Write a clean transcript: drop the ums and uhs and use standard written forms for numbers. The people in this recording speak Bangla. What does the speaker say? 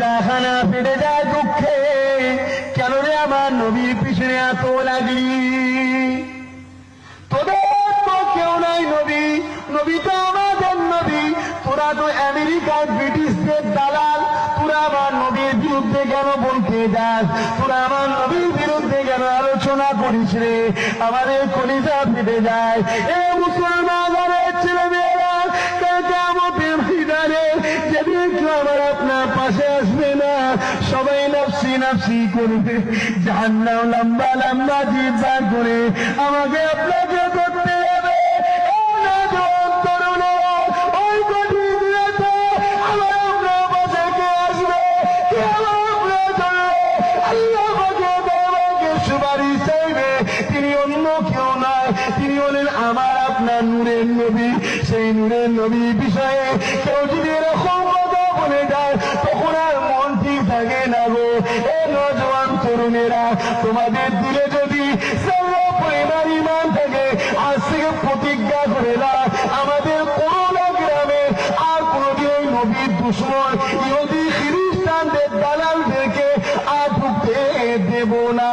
কলিজাখানা ফেটে যায় দুঃখে, কেন রে আমার নবীর পিছনে এত লাগলি? তোদের তো কেউ নাই নবী, নবী তো আমাদের নবী। তোরা তো আমেরিকার ব্রিটিশদের দালাল, তোরা আমার নবীর বিরুদ্ধে কেন বলতে যাস? তোরা আমার নবীর বিরুদ্ধে কেন আলোচনা করিস রে? আমাদের কলিজা ফেটে যায়। এ মুসলমানের ছেলে মেয়েরা, কিয়ামতের ময়দানে যেদিন কেউ আমার আপনার পাশে আসবে না, সবাই নাফসি নাফসি করবে। জাহান্নাম লম্বা লম্বা জিভ বার করে আমাকে আপনাকে করতে হবে। ওই কঠিন রাতে আমার আপনার পাশে কে আসবে? কে আমার আপনার চলবে? আল্লাহ আমাকে সুপারিশ চাইবে। তিনি অন্য কেউ নয়, তিনি হলেন আমার আপনার নূরের নবী। সেই নূরের নবী বিষয়ে কেউ যদি এরকম কথা বলে যায়, তখন আর মন ঠিক থাকে না গো। এ নজওয়ান তরুণেরা, তোমাদের দিলে যদি পরিমাণ ইমান থাকে, আজ থেকে প্রতিজ্ঞা করে না, আমাদের করোনা গ্রামে আর কোনদিন ওই নবীর দুশ্মন ইহুদি খ্রিস্টানদের দালালদেরকে আর ঢুকতে দেব না।